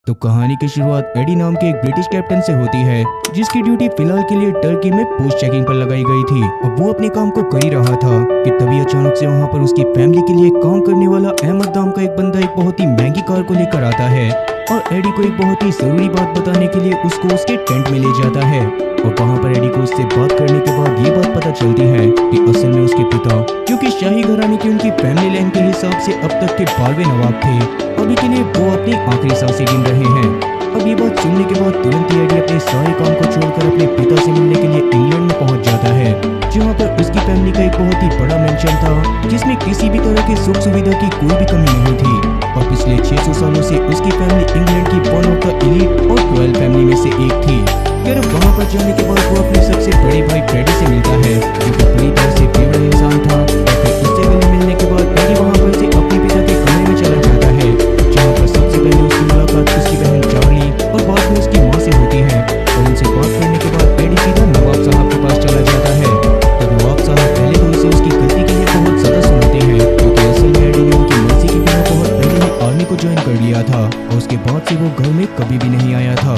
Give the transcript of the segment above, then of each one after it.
तो कहानी की शुरुआत एडी नाम के एक ब्रिटिश कैप्टन से होती है, जिसकी ड्यूटी फिलहाल के लिए टर्की में पोस्ट चेकिंग पर लगाई गई थी। अब वो अपने काम को कर ही रहा था कि तभी अचानक से वहाँ पर उसकी फैमिली के लिए काम करने वाला अहमद नाम का एक बंदा एक बहुत ही महंगी कार को लेकर आता है और एडी को एक बहुत ही जरूरी बात बताने के लिए उसको उसके टेंट में ले जाता है। और वहाँ पर एडी को उससे बात करने के बाद ये बात पता चलती है कि असल में उसके पिता, जो कि शाही घराने की उनकी फैमिली लाइन के हिसाब से अब तक के 12वें नवाब थे, अभी के लिए वो अपनी आखिरी सांसें गिन रहे हैं। अब ये बात सुनने के बाद तुरंत ही एडी अपने सारे काम को छोड़कर अपने पिता से मिलने के लिए इंग्लैंड में पहुंच जाता है, जहाँ पर उसकी फैमिली का एक बहुत ही बड़ा मेंशन था, जिसमें किसी भी तरह की सुख सुविधा की कोई भी कमी नहीं थी। और पिछले 600 सालों से उसकी फैमिली इंग्लैंड की वन ऑफ द एलीट और रॉयल फैमिली में से एक थी। फिर वहाँ पर जाने के बाद वो अपने सबसे बड़े भाई फ्रेडी से मिलता है, जो कि पूरी तरह से बेवड़ा इंसान था। और फिर उससे गले मिलने के बाद एडी वहाँ पर से अपने पिता के कमरे में चला जाता है, जहाँ पर सबसे पहले उसकी मुलाकात उसकी बहन चार्ली और बाद में उसकी माँ से होती है। और उनसे बात करने के बाद एडी सीधा नवाब साहब के पास चला जाता है। तो नवाब साहब पहले तो उसे उसकी गलती के लिए बहुत ज्यादा सुनाते हैं, क्योंकि असल में एडी ने उनकी मर्जी के बिना बहुत पहले ही आर्मी को ज्वाइन कर लिया था और उसके बाद से वो घर में कभी भी नहीं आया था।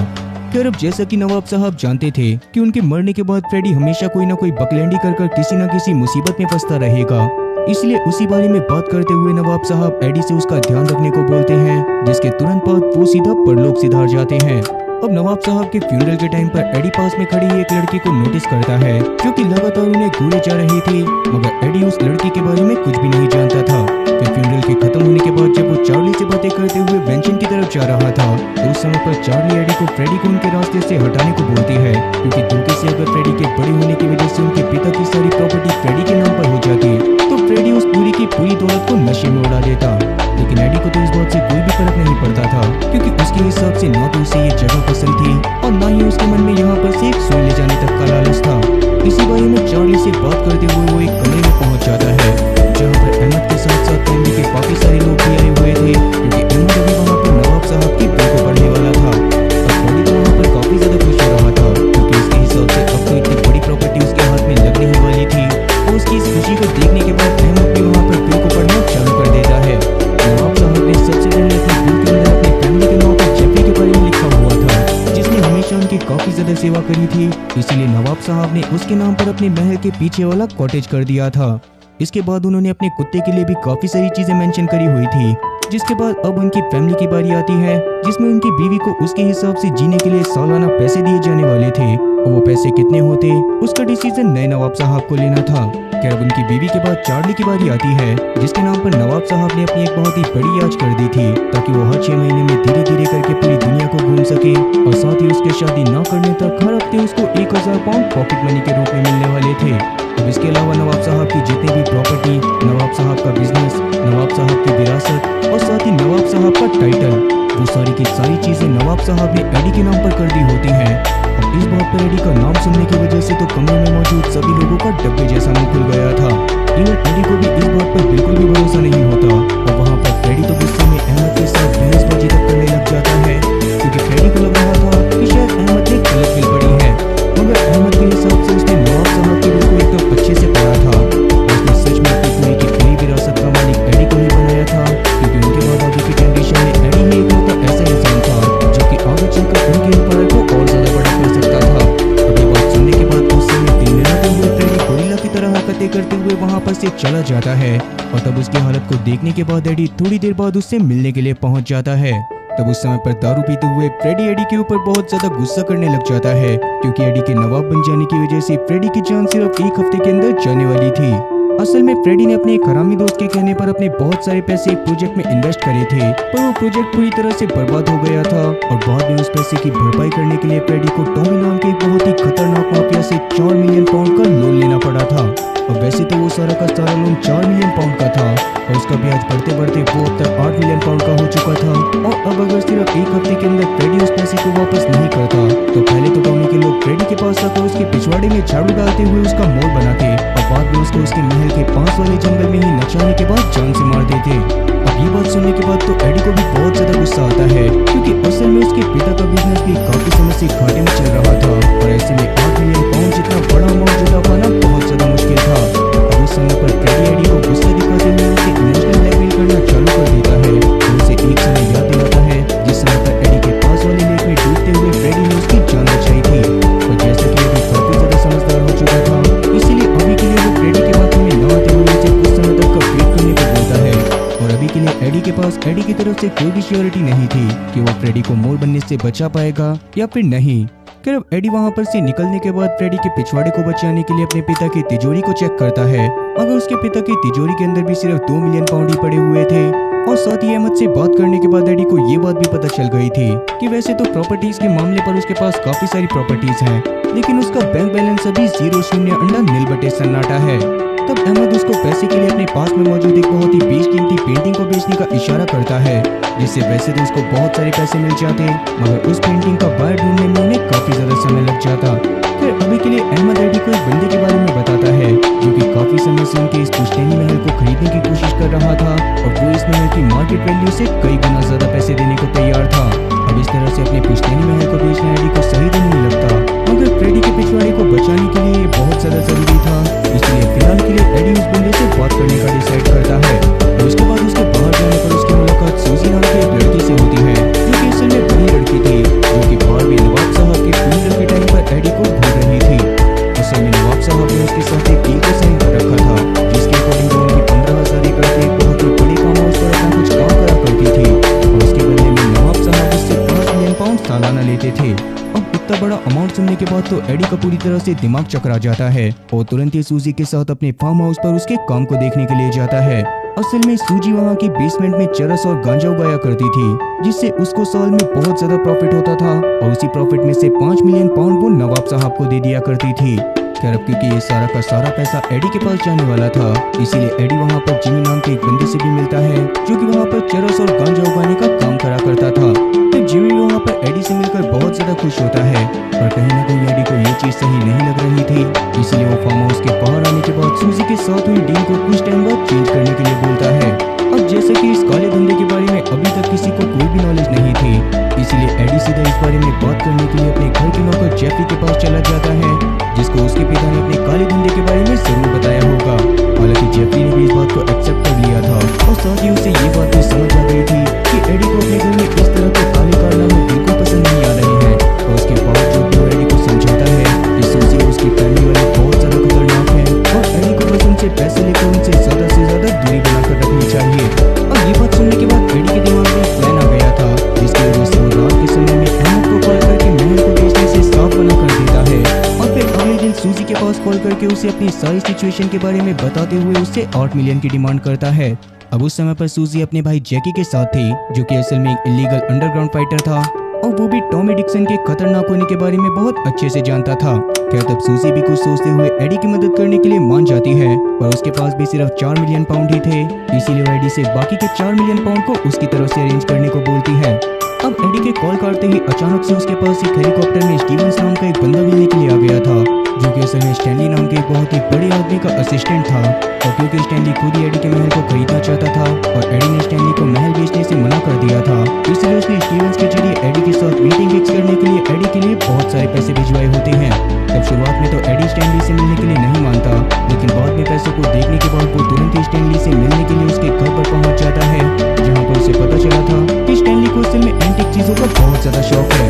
फिर अब जैसा कि नवाब साहब जानते थे कि उनके मरने के बाद फ्रेडी हमेशा कोई ना कोई बकलैंडी कर किसी न किसी मुसीबत में फंसता रहेगा, इसलिए उसी बारे में बात करते हुए नवाब साहब एडी से उसका ध्यान रखने को बोलते हैं, जिसके तुरंत बाद वो सीधा परलोक सिधार जाते हैं। अब नवाब साहब के फ्यूनरल के टाइम पर एडी पास में खड़ी एक लड़की को नोटिस करता है, जो कि लगातार उन्हें घूरे जा रही थी, मगर एडी उस लड़की के बारे में कुछ भी नहीं जानता था। फिर फ्यूनरल के खत्म होने के बाद जब वो चार्ली से बातें करते हुए बेंचन की तरफ जा रहा था, तो उस समय पर चार्ली एडी को फ्रेडी को उनके रास्ते से हटाने को बोलती है, क्योंकि धोखे से अगर फ्रेडी के बड़े होने की वजह से उनके पिता की सारी प्रॉपर्टी फ्रेडी के नाम पर हो जाती, तो फ्रेडी उस पूरी की पूरी दौलत को नशे में उड़ा देता। लेकिन एडी को तो इस बात से कोई भी फर्क नहीं पड़ता था, क्योंकि उसके हिसाब से ना तो उसे ये जगह पसंद थी और ना ही उसके मन में यहाँ पर से एक सुई ले जाने तक का लालच था। इसी बारे में चार्ली से बात करते हुए वो एक कमरे में पहुंच जाता है, जहाँ पर अहमद के साथ साथ फैमिली के काफी सारे लोग भी आए हुए थे, क्योंकि अहमद अभी वहाँ पर नवाब साहब की बिल को पढ़ने वाला था। और फ्रेडी तो वहाँ पर काफी ज्यादा खुश हो रहा था, क्योंकि उसके हिसाब से अब तो इतनी बड़ी प्रॉपर्टी उसके हाथ में लगने ही वाली थी। और उसकी इस खुशी को देखने के बाद अहमद भी वहाँ पर बिल को पढ़ना चालू कर देता है। नवाब साहब ने सबसे पहले अपने बिल के अंदर अपनी फैमिली के नाम पर जेफरी के बारे में लिखा हुआ था, जिसने हमेशा उनकी काफी ज्यादा सेवा करी थी, इसीलिए नवाब साहब ने उसके नाम पर अपने महल के पीछे वाला कॉटेज कर दिया था। इसके बाद उन्होंने अपने कुत्ते के लिए भी काफी सारी चीजें मेंशन करी हुई थी, जिसके बाद अब उनकी फैमिली की बारी आती है, जिसमें उनकी बीवी को उसके हिसाब से जीने के लिए सालाना पैसे दिए जाने वाले थे, और वो पैसे कितने होते उसका डिसीजन नए नवाब साहब को लेना था। खैर अब उनकी बीवी के बाद चार्ली की बारी आती है, जिसके नाम पर नवाब साहब ने अपनी एक बहुत ही बड़ी याच कर दी थी, ताकि वो हर 6 महीने में धीरे धीरे करके पूरी दुनिया को घूम सके, और साथ ही उसके शादी न करने तक हर हफ्ते उसको 1000 पाउंड पॉकेट मनी के रूप में मिलने वाले थे। अब इसके अलावा नवाब साहब की जितनी भी प्रॉपर्टी, नवाब साहब का बिजनेस, नवाब साहब की विरासत और साथ ही नवाब साहब का टाइटल, वो सारी की सारी चीजें नवाब साहब ने एडी के नाम पर कर दी होती हैं। अब इस बात पर एडी का नाम सुनने की वजह से तो कमरे में मौजूद सभी लोगों का डब्बे जैसा मुंह खुल गया था। इवन एडी को भी इस बात पर बिल्कुल भी भरोसा नहीं होता, और वहाँ पर फ्रेडी तो गुस्से में अहमद के साथ बहसबाजी तक करने लग जाता है, क्योंकि फ्रेडी को लग रहा था कि शायद अहमद ने गलत बिल पढ़ी है, मगर अहमद के हिसाब से उसने नवाब साहब के बिल को एकदम अच्छे से पढ़ा था। उसने सच में अपनी पूरी की पूरी विरासत का मालिक एडी को ही बनाया था, क्योंकि उनके बाद आगे की जनरेशन में एडी ही एक होता ऐसा इंसान था जो कि आगे चलकर उनके एम्पायर को और ज्यादा बड़ा कर सकता था। अब ये बात सुनने के बाद उस समय दिल मिलाते हुए फ्रेडी गोरिल्ला की तरह हरकतें करते हुए वहाँ पर से चला जाता है, और तब उसकी हालत को देखने के बाद एडी थोड़ी देर बाद उससे मिलने के लिए पहुंच जाता है। तब उस समय पर दारू पीते हुए फ्रेडी एडी के ऊपर बहुत ज्यादा गुस्सा करने लग जाता है, क्योंकि एडी के नवाब बन जाने की वजह से फ्रेडी की जान सिर्फ 1 हफ्ते के अंदर जाने वाली थी। असल में फ्रेडी ने अपने एक हरामी दोस्त के कहने पर अपने बहुत सारे पैसे एक प्रोजेक्ट में इन्वेस्ट करे थे, पर वो प्रोजेक्ट पूरी तरह से बर्बाद हो गया था, और बाद में उस पैसे की भरपाई करने के लिए फ्रेडी को टॉमी नाम के एक बहुत ही खतरनाक माफिया से 4 मिलियन पाउंड का लोन लेना पड़ा था। और वैसे तो वो सारा का सारा लोन 4 मिलियन पाउंड का था, और उसका ब्याज बढ़ते बढ़ते वो अब तक 8 मिलियन पाउंड का हो चुका था। और अब अगर सिर्फ 1 हफ्ते के अंदर फ्रेडी उस पैसे को वापस नहीं करता, तो पहले तो टॉमी के लोग फ्रेडी के पास आकर उसके पिछवाड़े में झाड़ू डालते हुए उसका मोड़ बनाते, और बाद में उसको उसके महल के पास वाले जंगल में ही नचाने के बाद जान से मार देते। अब ये बात सुनने के बाद तो एडी को भी बहुत ज्यादा गुस्सा आता है, क्योंकि असल में उसके पिता का बिजनेस भी काफी समय से घाटे में चल रहा था, और ऐसे में 8 मिलियन पाउंड जितना बड़ा अमाउंट जुटा पाना बहुत ज्यादा मुश्किल था। अब उस समय पर फ्रेडी एडी को गुस्सा दिखाते हुए उसे इमोशनल ब्लैकमेल करना चालू कर देता है, तो उसे एक समय याद दिलाता है जिस समय पर एडी के से कोई भी श्योरिटी नहीं थी कि वो फ्रेडी को मोर बनने से बचा पाएगा या फिर नहीं। फिर अब एडी वहाँ पर से निकलने के बाद फ्रेडी के पिछवाड़े को बचाने के लिए अपने पिता की तिजोरी को चेक करता है, मगर उसके पिता की तिजोरी के अंदर भी सिर्फ 2 मिलियन पाउंड ही पड़े हुए थे। और साथ ही अहमद से बात करने के बाद एडी को ये बात भी पता चल गई थी कि वैसे तो प्रॉपर्टीज के मामले पर उसके पास काफी सारी प्रॉपर्टीज हैं, लेकिन उसका बैंक बैलेंस अभी 0 सन्नाटा है। तब अहमद उसको पैसे के लिए अपने पास में मौजूद एक बहुत ही बेशकीमती पेंटिंग को बेचने का इशारा करता है, जिससे वैसे तो उसको बहुत सारे पैसे मिल जाते, मगर उस पेंटिंग का बायर ढूंढने में उन्हें काफी ज्यादा समय लग जाता। फिर अभी के लिए अहमद एडी को एक बंदे के बारे में बताता है जो कि काफी समय से उनके इस पुश्तैनी महल को खरीदने की कोशिश कर रहा था, और वो इस महल की मार्केट वैल्यू से कई गुना ज्यादा पैसे देने को तैयार था। अब इस तरह से अपने पुश्तैनी महल को बेचना एडी को सही तो नहीं लगता, मगर फ्रेडी के पिछवाड़े को बचाने के लिए ये बहुत ज्यादा जरूरी था। इसलिए फिलहाल के लिए एडी उस बंदे से बात करने का डिसाइड करता है, और उसके बाद उसके बाहर जाने पर उसकी मुलाकात सूजी नाम की एक लड़की से होती है, जो कि असल में वही लड़की थी जो कि बाहर में नवाब साहब के फ्यूनरल के टाइम पर एडी को ढूंढ रही थी। असल में नवाब साहब ने उसके साथ एक डील को साइन कर रखा था, जिसके अकॉर्डिंग वो उनकी 15,000 एकड़ के एक बहुत ही बड़े फार्म हाउस पर अपना कुछ काम करा करती थी, और उसके बदले में नवाब साहब उससे 5 मिलियन पाउंड सालाना लेते थे। अब इतना बड़ा अमाउंट सुनने के बाद तो एडी का पूरी तरह से दिमाग चकरा जाता है, और तुरंत ही सूजी के साथ अपने फार्म हाउस पर उसके काम को देखने के लिए जाता है। असल में सूजी वहाँ के बेसमेंट में चरस और गांजा उगाया करती थी, जिससे उसको साल में बहुत ज्यादा प्रॉफिट होता था, और उसी प्रॉफिट में से 5 मिलियन पाउंड वो नवाब साहब को दे दिया करती थी। खैर अब क्योंकि ये सारा का सारा पैसा एडी के पास जाने वाला था, इसीलिए एडी वहाँ पर जिमी नाम के एक बंदे से भी मिलता है, जो कि वहाँ पर चरस और गांजा उगाने का काम करा करता था। तो जिमी वहाँ पर एडी से मिलकर बहुत ज्यादा खुश होता है, पर कहीं ना कहीं एडी को ये चीज सही नहीं लग रही थी, इसलिए वो फार्म हाउस के बाहर आने के बाद सूजी के साथ हुई डील को कुछ टाइम बाद चेंज करने के लिए बोलता है। अब जैसे कि इस काले धंधे के बारे में अभी तक किसी को कोई भी नॉलेज नहीं थी, इसीलिए एडी सीधा इस बारे में बात करने के लिए अपने घर के नौकर जेफरी के पास चला जाता है, जिसको उसके पिता ने अपने काले धंधे के बारे में जरूर बताया होगा। हालांकि जेफरी ने भी इस बात को एक्सेप्ट कर लिया था, और साथ ही उसे ये बात भी समझ आ गई थी कि एडी को अपने घर में इस तरह के काले कारनामे बिल्कुल पसंद नहीं आ रहे हैं, और उसके बावजूद वो एडी को समझाता है कि सूजी और उसकी फैमिली वाले बहुत ज्यादा खतरनाक है, और एडी को बस उनसे पैसे लेकर उनसे ज्यादा से ज्यादा दूरी बनाकर रखनी चाहिए। और ये बात सुनने के बाद एडी के दिमाग में एक प्लान आ गया था, जिसकी वजह से वो रात के समय में अहमद को कॉल करके महल को बेचने से साफ मना कर देता है, और फिर अगले दिन सूजी के पास कॉल करके उसे अपनी सारी सिचुएशन के बारे में बताते हुए उससे 8 मिलियन की डिमांड करता है। अब उस समय पर सूजी अपने भाई जैकी के साथ थी, जो कि असल में एक इलीगल अंडरग्राउंड फाइटर था, और वो भी टॉमी डिक्सन के खतरनाक होने के बारे में बहुत अच्छे से जानता था। क्या तब सूजी भी कुछ सोचते हुए एडी की मदद करने के लिए मान जाती है, पर उसके पास भी सिर्फ 4 मिलियन पाउंड ही थे, इसीलिए वो एडी से बाकी के 4 मिलियन पाउंड को उसकी तरफ से अरेंज करने को बोलती है। अब एडी के कॉल काटते ही अचानक से उसके पास एक हेलीकॉप्टर में स्टीवंस नाम का एक बंदा मिलने के लिए आ गया था, जो कि असल में स्टैनली नाम के एक बहुत ही बड़े आदमी का असिस्टेंट था। और क्योंकि स्टैनली खुद ही एडी के महल को खरीदना चाहता था, और एडी ने स्टैनली को महल बेचने से मना कर दिया था, इसलिए उसने स्टीवंस के जरिए एडी के साथ मीटिंग फिक्स करने के लिए एडी के लिए बहुत सारे पैसे भिजवाए होते हैं। तब शुरुआत में तो एडी स्टैनली से मिलने के लिए नहीं मानता, लेकिन बाद में पैसों को देखने के बाद वो तुरंत ही स्टैनली से मिलने के लिए उसके घर पर पहुंच जाता है, जहाँ पर उसे पता चला था कि स्टैनली को असल में एंटीक चीजों का बहुत ज्यादा शौक है।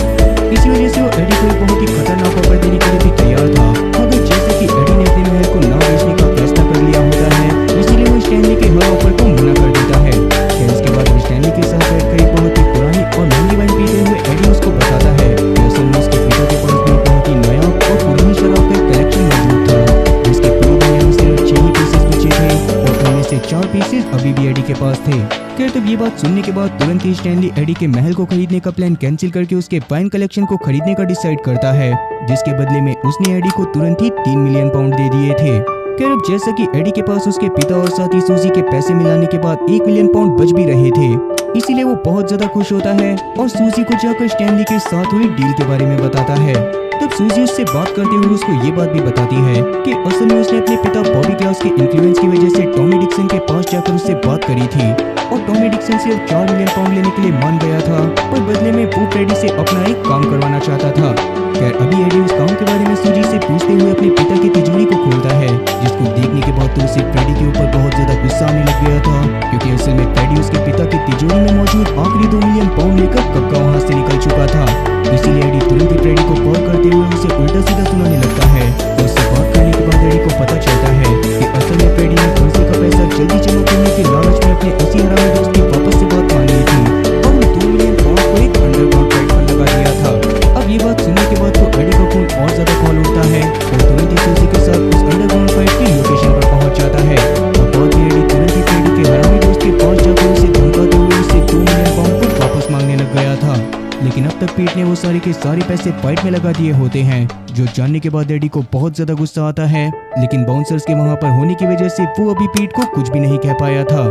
इसी वजह से वो एडी को एक बहुत ही खतरनाक ऑफर देने के लिए भी तैयार था, मगर जैसे कि एडी ने अपने महल को ना बेचने का फैसला कर लिया होता है, इसीलिए वो स्टैनली के हर ऑफर को मना कर देता है। फिर उसके बाद वो स्टैनली के साथ बैठकर एक बहुत ही पुरानी और महंगी वाइन पीते हुए एडी उसको बताता है कि असल में उसके पिता के पास भी बहुत ही नया और पुरानी शराब का कलेक्शन मौजूद था, जिसके पूरी दुनिया में सिर्फ 6 ही पीसेस बचे थे, और उनमें से 4 पीसेस अभी भी एडी के पास थे। फिर तब ये बात सुनने के बाद तुरंत ही स्टैनली एडी के महल को खरीदने का प्लान कैंसिल करके उसके वाइन कलेक्शन को खरीदने का डिसाइड करता है, जिसके बदले में उसने एडी को तुरंत ही 3 मिलियन पाउंड दे दिए थे। खैर अब जैसा कि एडी के पास उसके पिता और साथ ही सूजी के पैसे मिलाने के बाद 1 मिलियन पाउंड बच भी रहे थे, इसीलिए वो बहुत ज्यादा खुश होता है, और सूजी को जाकर स्टैनली के साथ हुई डील के बारे में बताता है। तब सूजी उससे बात करते हुए उसको ये बात भी बताती है कि असल में उसने अपने पिता बॉबी क्लास के इन्फ्लुएंस की वजह से टॉमी डिक्सन के पास जाकर उससे बात करी थी, और टॉमी डिक्सन से 4 मिलियन पाउंड लेने के लिए मान गया था, पर बदले में वो फ्रेडी से अपना एक काम करवाना चाहता था। खैर अभी एडी उस काम के बारे में सूजी से पूछते हुए अपने पिता की तिजोरी को खोलता है, जिसको देखने के बाद तो उसे फ्रेडी के ऊपर बहुत ज्यादा गुस्सा आने लग गया था, क्योंकि असल में फ्रेडी उसके पिता की तिजोरी में मौजूद आखिरी 2 मिलियन पाउंड लेकर कब का वहाँ से निकल चुका था। इसीलिए एडी तुरंत ही फ्रेडी को कॉल करते हुए उसे उल्टा सीधा सुनाने लगता है, और उससे बात करने के बाद एडी को पता चलता है कि असल में फ्रेडी ने कर्जे का पैसा जल्दी जमा करने के लालच में अपने 80 हरामी दोस्त की वापस से बात मान ली थी, लेकिन अब तक पीट ने वो सारे के सारे पैसे फाइट में लगा दिए होते हैं, जो जानने के बाद एडी को बहुत ज्यादा गुस्सा आता है। लेकिन बाउंसर्स के वहाँ पर होने की वजह से वो अभी पीट को कुछ भी नहीं कह पाया था।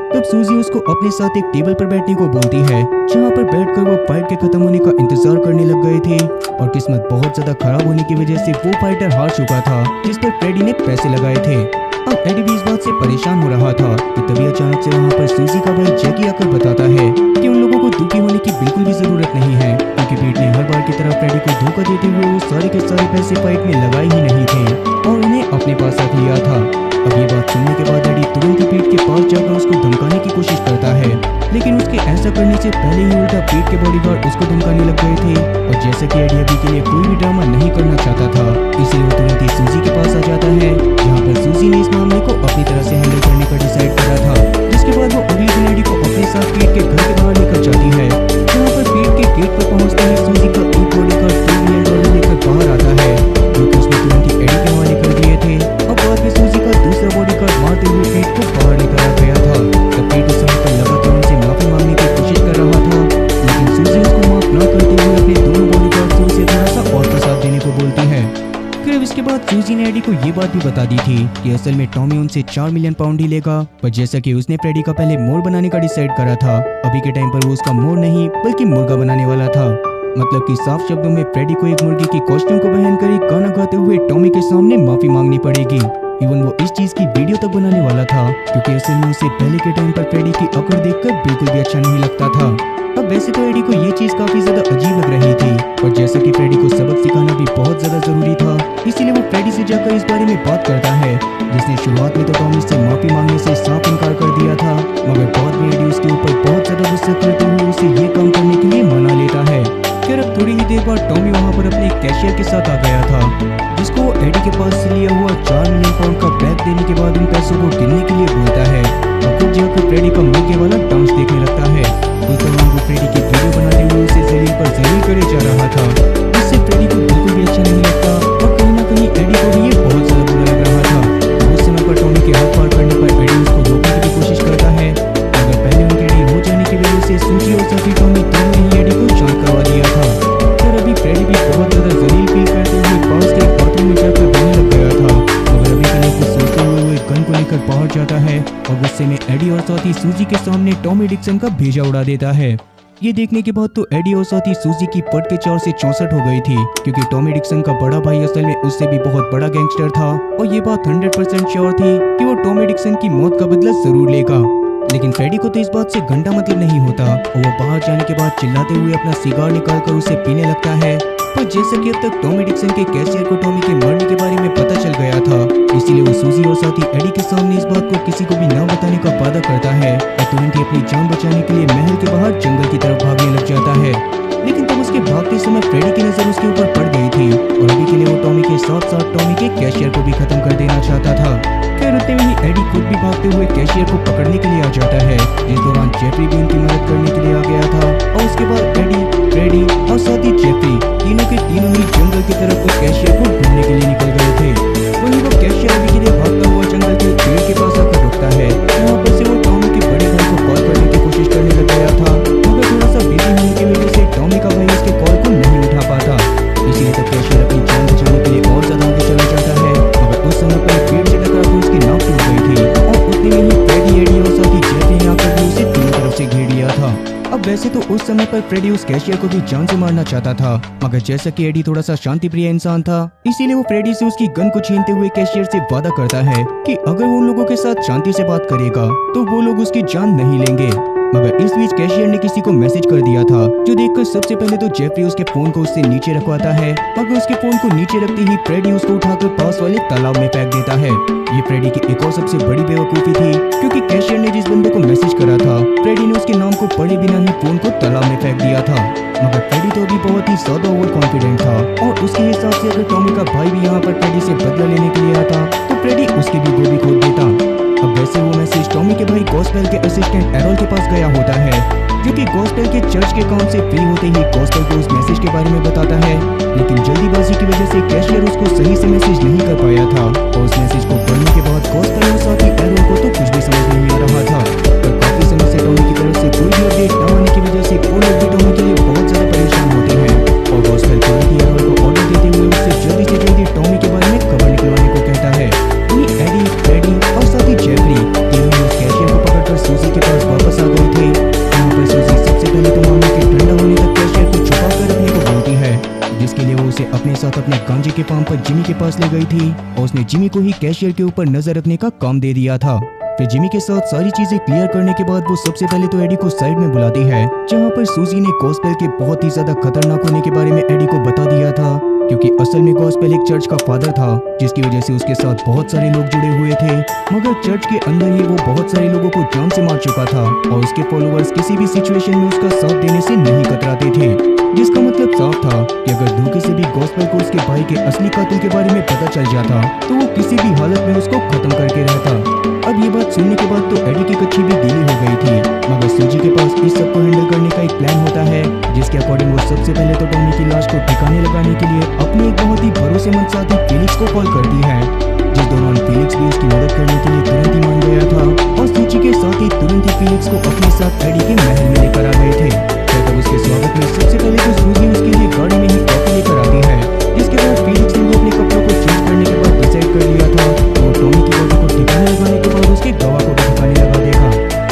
तब सूजी उसको अपने साथ एक टेबल पर बैठने को बोलती है, जहाँ पर बैठकर वो फाइट के खत्म होने का इंतजार करने लग गए थे। और किस्मत बहुत ज्यादा खराब होने की वजह से वो फाइटर हार चुका था, जिस पर फ्रेडी ने पैसे लगाए थे। अब एडी भी इस बात से परेशान हो रहा था कि तभी अचानक से वहाँ पर सूजी का भाई जैकी आकर बताता है कि उन लोगों को दुखी होने की बिल्कुल भी जरूरत नहीं है, क्योंकि पीट ने हर बार की तरह फ्रेडी को धोखा देते हुए वो सारे के सारे पैसे फाइट में लगाए ही नहीं थे और उन्हें अपने पास रख लिया था। अब ये बात सुनने के बाद एडी तुरंत ही पीट के पास जाकर उसको धमकाने की कोशिश करता है, लेकिन उसके ऐसा करने से पहले ही उल्टा पीट के बॉडीगार्ड उसको धमकाने लग गए थे। और जैसा कि एडी अभी के लिए कोई भी ड्रामा नहीं करना चाहता था, इसलिए वो तुरंत ही सूजी के पास आ जाता है, जहाँ पर सूजी ने इस मामले को अपनी तरह से हैंडल करने का डिसाइड करा था। जिसके बाद वो अगले दिन एडी को अपने साथ पीट के घर के बाहर लेकर जाती है, जहाँ पर पीट के गेट पर पहुंचते ही सूजी का एक बॉडीगार्ड $2 मिलियन लेकर बाहर आता है, जो कि उसने तुरंत ही एडी के हवाले कर दिए थे। अब बाद में सूजी का दूसरा बॉडीगार्ड मारते हुए पीट को बाहर लेकर आ गया था। तब पीट उस समय पर लगातार उनसे माफी मांगने की कोशिश कर रहा था, लेकिन सूजी उसको माफ न करते हुए अपने दोनों बॉडीगार्ड से उसे थोड़ा सा और का साथ देने को बोलती है। फिर इसके बाद सूजी ने एडी को ये बात भी बता दी थी कि असल में टॉमी उनसे $4 मिलियन ही लेगा, पर जैसा कि उसने फ्रेडी का पहले मोर बनाने का डिसाइड करा था, अभी के टाइम पर वो उसका मोर नहीं बल्कि मुर्गा बनाने वाला था। मतलब कि साफ शब्दों में फ्रेडी को एक मुर्गे की कॉस्ट्यूम को पहनकर एक गाना गाते हुए टॉमी के सामने माफी मांगनी पड़ेगी। इवन वो इस चीज की वीडियो तक बनाने वाला था, क्योंकि असल में उसे पहले के टाइम पर फ्रेडी की अकड़ देखकर बिल्कुल भी अच्छा नहीं लगता था। अब वैसे तो एडी को ये चीज काफी ज्यादा अजीब लग रही थी, और जैसा कि फ्रेडी को सबक सिखाना भी बहुत ज्यादा जरूरी था, इसीलिए वो फ्रेडी से जाकर इस बारे में बात करता है, जिसने शुरुआत में तो टॉमी से माफी मांगने से साफ इनकार कर दिया था, मगर बाद में एडी उसके ऊपर बहुत ज्यादा गुस्सा करते हुए उसे ये काम करने के लिए मना लेता है। फिर अब थोड़ी ही देर बाद टॉमी वहाँ पर अपने कैशियर के साथ आ गया था, जिसको एडी के पास से लिया हुआ $4 मिलियन का बैग देने के बाद उन पैसों को गिनने के लिए बोलता है, और खुद जाकर फ्रेडी का मुर्गे वाला डांस देखने लगता है। उस दौरान वो फ्रेडी की वीडियो बनाते हुए उसे जमीन पर जमीन करे जा रहा था, जिससे फ्रेडी को बिल्कुल भी अच्छा नहीं लगता और कहीं ना कहीं एडी को भी ये बहुत ज्यादा बुरा लग रहा था। उस समय पर टॉमी के हाथ पार करने पर एडी उसको रोकने की कोशिश करता है, मगर पहले उनके एडी हो जाने की वजह से सूजी और साथी टॉमी दोनों ही एडी को शांत करवा दिया था। फिर अभी फ्रेडी भी बहुत ज्यादा जलील फील करते हुए पास के बाथरूम में जाकर रोने लग गया था, मगर अभी के लिए कुछ सोचते हुए वो एक गन को लेकर बाहर जाता है और गुस्से में एडी और साथी सूजी के सामने टॉमी डिक्सन का भेजा उड़ा देता है। ये देखने के बाद तो एडी और साथी सूजी की पट के 4 से 64 हो गई थी, क्योंकि टॉमी डिक्सन का बड़ा भाई असल में उससे भी बहुत बड़ा गैंगस्टर था, और ये बात 100% श्योर थी कि वो टॉमी डिक्सन की मौत का बदला जरूर लेगा। लेकिन फ्रेडी को तो इस बात से घंटा मतलब नहीं होता, और वो बाहर जाने के बाद चिल्लाते हुए अपना सिगार निकालकर उसे पीने लगता है। पर जैसा कि अब तक टॉमी डिक्सन के कैशियर को टॉमी के मरने के बारे में पता चल गया था, इसीलिए वो सूजी और साथी एडी के सामने इस बात को किसी को भी न बताने का वादा करता है और तुरंत ही अपनी जान बचाने के लिए महल के बाहर जंगल की तरफ भागने लग जाता है। लेकिन तब उसके भागते समय फ्रेडी की नजर उसके ऊपर पड़ गई थी, और अभी के लिए वो टॉमी के साथ साथ टॉमी के कैशियर को भी खत्म कर देना चाहता था। फिर उतने में ही एडी खुद भी भागते हुए कैशियर को पकड़ने के लिए आ जाता है, जिस दौरान जेफरी भी उनकी मदद करने के लिए आ गया था। और उसके बाद एडी, फ्रेडी और साथ ही जेफरी तीनों के तीनों ही जंगल की तरफ उस कैशियर को ढूंढने के लिए निकल गए थे। वहीं वो कैशियर अभी के लिए भागता हुआ जंगल के पेड़ के पास आकर रुकता है, जहाँ पर से वो टॉमी के बड़े भाई को कॉल करने की कोशिश करने लग गया था, मगर थोड़ा सा बिजी होने की वजह से टॉमी का भाई उसके कॉल को नहीं उठा पाता। इसीलिए तब कैशियर अपनी जान बचाने के लिए और ज्यादा आगे चला जाता है, मगर उस समय पर पेड़ से टकराकर उसकी नाक टूट गई थी, और उतने में ही फ्रेडी, एडी और साथी जेफरी ने आकर भी उसे तीनों तरफ से घेर लिया था। अब वैसे तो उस समय पर फ्रेडी उस कैशियर को भी जान से मारना चाहता था, मगर जैसा कि एडी थोड़ा सा शांति प्रिय इंसान था, इसीलिए वो फ्रेडी से उसकी गन को छीनते हुए कैशियर से वादा करता है कि अगर वो उन लोगों के साथ शांति से बात करेगा तो वो लोग उसकी जान नहीं लेंगे। मगर इस बीच कैशियर ने किसी को मैसेज कर दिया था, जो देखकर सबसे पहले तो जेफरी उसके फोन को उससे नीचे रखवाता है, मगर उसके फोन को नीचे रखते ही फ्रेडी उसको उठाकर पास वाले तालाब में फेंक देता है। ये फ्रेडी की एक और सबसे बड़ी बेवकूफी थी, क्योंकि कैशियर ने जिस बंदे को मैसेज करा था, फ्रेडी ने उसके नाम को पढ़े बिना ही फोन को तालाब में फेंक दिया था। मगर फ्रेडी तो अभी बहुत ही ज्यादा ओवर कॉन्फिडेंट था, और उसके हिसाब से अगर टॉमी का भाई भी यहाँ पर फ्रेडी से बदला लेने के लिए आता तो फ्रेडी उसकी भी गोली खोद देता। अब वैसे वो मैसेज टॉमी के भाई गॉस्पेल के असिस्टेंट एरोल के पास गया होता है, जो कि गॉस्पेल के चर्च के काम से फ्री होते ही गॉस्पेल को उस मैसेज के बारे में बताता है, लेकिन जल्दीबाजी की वजह से कैशियर उसको सही से मैसेज नहीं कर पाया था, और उस मैसेज को पढ़ने के बाद गॉस्पेल और साथी एरोल को तो कुछ भी समझ नहीं आ रहा था। पर काफी समय से टॉमी की तरफ से कोई भी अपडेट न आने की वजह से वो लोग भी टॉमी के लिए बहुत ज्यादा उसे अपने साथ अपने गांजे के फार्म पर जिमी के पास ले गई थी और उसने जिमी को ही कैशियर के ऊपर नजर रखने का काम दे दिया था। फिर जिमी के साथ सारी चीजें क्लियर करने के बाद वो सबसे पहले तो एडी को साइड में बुलाती है, जहाँ पर सूजी ने गॉस्पेल के बहुत ही ज्यादा खतरनाक होने के बारे में एडी को बता दिया था, क्योंकि असल में गॉस्पेल एक चर्च का फादर था, जिसकी वजह से उसके साथ बहुत सारे लोग जुड़े हुए थे। मगर चर्च के अंदर ही वो बहुत सारे लोगों को जान से मार चुका था और उसके फॉलोअर्स किसी भी सिचुएशन में उसका साथ देने से नहीं कतराते थे, जिसका मतलब साफ था कि अगर धोखे से भी गॉस्पेल को उसके भाई के असली कातिल के बारे में पता चल जाता तो वो किसी भी हालत में उसको खत्म करके रहता। अब ये बात सुनने के बाद तो एडी की कच्ची भी गीली हो गई थी, मगर सूजी के पास इस सब को हैंडल करने का एक प्लान होता है, जिसके अकॉर्डिंग वो सबसे पहले तो टॉमी की लाश को ठिकाने लगाने के लिए अपने एक बहुत ही भरोसेमंद साथी फेलिक्स को कॉल करती है, जिस दौरान फेलिक्स भी उसकी मदद करने के लिए तुरंत ही मान गया था और सूजी के साथ ही तुरंत ही फेलिक्स को अपने साथ एडी के महल में लेकर आ गए थे। तब उसके स्वागत में सबसे पहले तो सूजी उसके लिए गाड़ी में ही कॉफी लेकर आती है, जिसके बाद फेलिक्स ने भी अपने कपड़ों को चेंज करने के बाद डिसाइड कर लिया था और टॉमी की बॉडी को ठिकाने लगाने के बाद उसके गवाह को भी ठिकाने लगा देगा।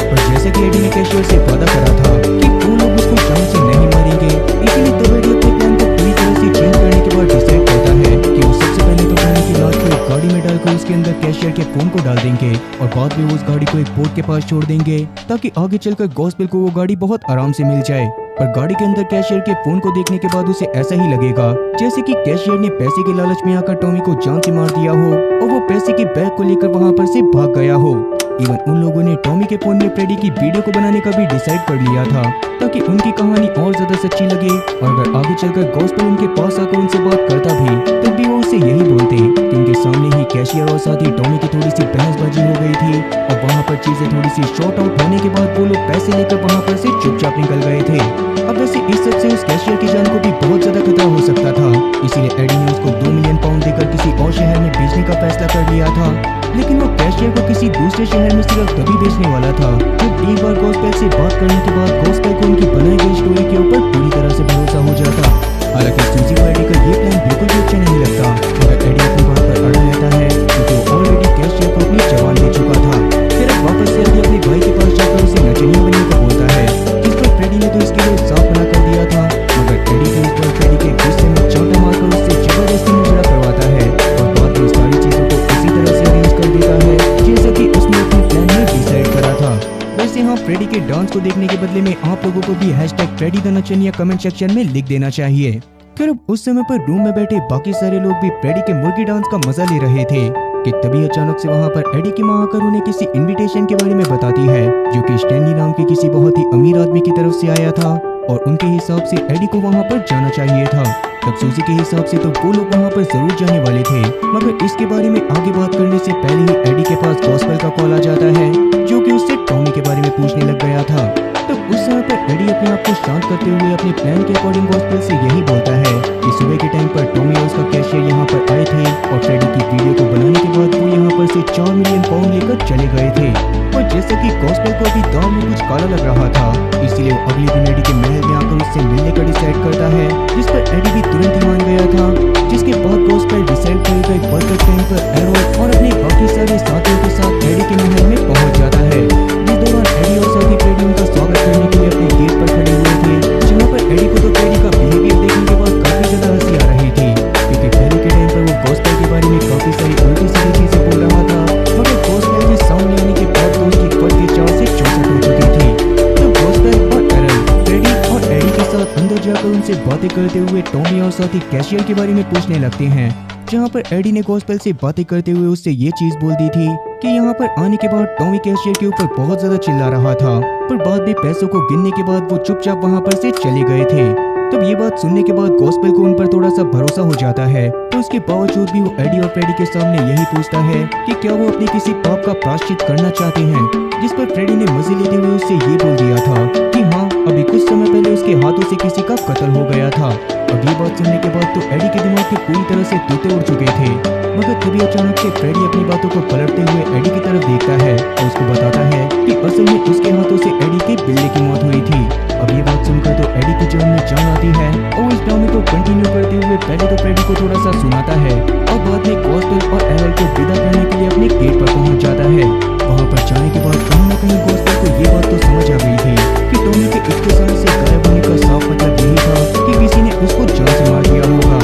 पर जैसे कि एडी ने कैशियर से वादा करा था कि वो लोग उसको जान से नहीं मारेंगे, इसीलिए तब एडी अपने प्लान को पूरी तरह से चेंज करने के बाद डिसाइड करता है कि वो सबसे पहले तो टॉमी की लाश को एक गाड़ी में डालकर उसके अंदर कैशियर के फोन को डाल देंगे और बाद में उस गाड़ी को एक बोट के पास छोड़ देंगे, ताकि आगे चलकर गॉस्पेल को वो गाड़ी बहुत आराम से मिल जाए। पर गाड़ी के अंदर कैशियर के फोन को देखने के बाद उसे ऐसा ही लगेगा जैसे कि कैशियर ने पैसे के लालच में आकर टॉमी को जान से मार दिया हो और वो पैसे के बैग को लेकर वहां पर से भाग गया हो। इवन उन लोगों ने टॉमी के फोन में फ्रेडी की वीडियो को बनाने का भी डिसाइड कर लिया था, ताकि उनकी कहानी और ज्यादा सच्ची लगे और अगर आगे चलकर गॉस्पेल उनके पास आकर उनसे बात करता भी तब भी वो उसे यही बोलते कि उनके सामने ही कैशियर और साथ ही टॉमी की थोड़ी सी बहसबाजी हो गई थी और वहाँ पर चीजें थोड़ी सी शॉर्ट आउट होने के बाद वो लोग पैसे लेकर वहाँ पर से चुपचाप निकल गए थे। अब वैसे इस सब से उस कैशियर की जान को भी बहुत ज्यादा खतरा हो सकता था, इसीलिए एडी ने उसको 2 मिलियन पाउंड देकर किसी और शहर में भेजने का फैसला कर लिया था। लेकिन वो कैशियर को किसी दूसरे शहर में सिर्फ तभी बेचने वाला था जब एक बार गॉस्पेल से बात करने के बाद गॉस्पेल को उनकी बनाई गई स्टोरी के ऊपर पूरी तरह से भरोसा हो जाता। हालांकि सूजी को एडी का ये प्लान बिल्कुल भी अच्छा नहीं लगता, मगर एडी अपनी बात पर अड़ा रहता है क्योंकि वो ऑलरेडी कैशियर को अपनी जबान दे चुका था। फिर अब वापस से एडी अपने भाई के पास जाकर उसे नचनिया बनने का बोलता है, जिस पर फ्रेडी ने तो इसके लिए साफ मना कर दिया था, मगर एडी के ऊपर फ्रेडी के गुस्से में चांटा मारकर उससे जबरदस्ती मुजरा करवाता है और बाद में सारी चीजों को इसी तरह से अरेंज कर देता है जैसा कि उसने अपने प्लान में डिसाइड करा था। वैसे हाँ, फ्रेडी के डांस को देखने के बदले में आप लोगों को भी #फ्रेडी द नचनिया कमेंट सेक्शन में लिख देना चाहिए। फिर अब उस समय पर रूम में बैठे बाकी सारे लोग भी फ्रेडी के मुर्गी डांस का मजा ले रहे थे कि तभी अचानक से वहाँ पर एडी की माँ आकर उन्हें किसी इनविटेशन के बारे में बताती है, जो कि स्टैनली नाम के किसी बहुत ही अमीर आदमी की तरफ से आया था और उनके हिसाब से एडी को वहाँ पर जाना चाहिए था। तब सूजी के हिसाब से तो वो लोग वहाँ पर जरूर जाने वाले थे, मगर इसके बारे में आगे बात करने से पहले ही एडी के पास गॉस्पेल का कॉल आ जाता है, जो कि उससे टॉमी के बारे में पूछने लग गया था। तब उस समय पर एडी अपने आप को शांत करते हुए अपने प्लान के अकॉर्डिंग गॉस्पेल से यही बोलता है कि सुबह के टाइम पर टॉमी और उसका कैशियर यहाँ पर आए थे और फ्रेडी की वीडियो को बनाने के बाद वो यहाँ पर से 4 मिलियन पाउंड लेकर चले गए थे। और जैसा कि गॉस्पेल को अभी दांव में कुछ काला लग रहा था, इसीलिए वो अगले दिन एडी के महल में आकर उससे मिलने का डिसाइड करता है, जिस पर एडी भी तुरंत ही मान गया था। जिसके बाद गॉस्पेल डिसाइड करेगा एक परफेक्ट टाइम पर एरो और अपने बाकी सारे साथियों के साथ एडी के महल में पहुंच जाता है। इस दौरान एडी और साथी फ्रेडी उनका स्वागत करने के लिए अपने गेट पर खड़े हुए थे, जहाँ पर एडी को तो फ्रेडी का बिहेवियर देखने के बाद काफी ज्यादा हंसी आ रही थी, क्योंकि पहले के टाइम पर वो गॉस्पेल के बारे में काफी सारी उल्टी सीधी चीजें बोल रहा था, मगर गॉस्पेल के सामने आने के बाद तो उसकी फट के चाव से चौसठ हो चुकी थी। तो गॉस्पेल और एरल फ्रेडी और एडी के साथ अंदर जाकर उनसे बातें करते हुए टॉमी और साथी कैशियर के बारे में पूछने लगते हैं, जहाँ पर एडी ने गॉस्पेल से बातें करते हुए उससे ये चीज बोल दी थी कि यहाँ पर आने के बाद टॉमी कैशियर के ऊपर बहुत ज्यादा चिल्ला रहा था, पर बाद में पैसों को गिनने के बाद वो चुपचाप वहाँ पर से चले गए थे। तब ये बात सुनने के बाद गॉस्पेल को उन पर थोड़ा सा भरोसा हो जाता है, तो उसके बावजूद भी वो एडी और फ्रेडी के सामने यही पूछता है कि क्या वो अपने किसी पाप का प्रायश्चित करना चाहते हैं, जिस पर फ्रेडी ने मजे लेते हुए उससे ये बोल दिया था कि हाँ, अभी कुछ समय पहले उसके हाथों से किसी का कत्ल हो गया था। अब ये बात सुनने के बाद तो एडी के दिमाग के पूरी तरह से तोते उड़ चुके थे, मगर तभी अचानक से फ्रेडी अपनी बातों को पलटते हुए एडी की तरफ देखता है और उसको बताता है कि असल में उसके हाथों से एडी के बिल्ली की मौत हुई थी। अब ये बात सुनकर तो एडी की जान में जान आती है और इस ड्रामे को कंटिन्यू करते हुए पहले तो फ्रेडी को थोड़ा सा सुनाता है और बाद में गॉस्पेल और एरल को विदा करने के लिए अपने गेट पर पहुंच जाता है। वहाँ पर जाने के बाद कहीं न कहीं गॉस्पेल को ये बात तो समझ आ गई थी कि टॉमी के इतने साल से गायब होने का साफ मतलब यही था कि किसी ने उसको जान से मार दिया होगा।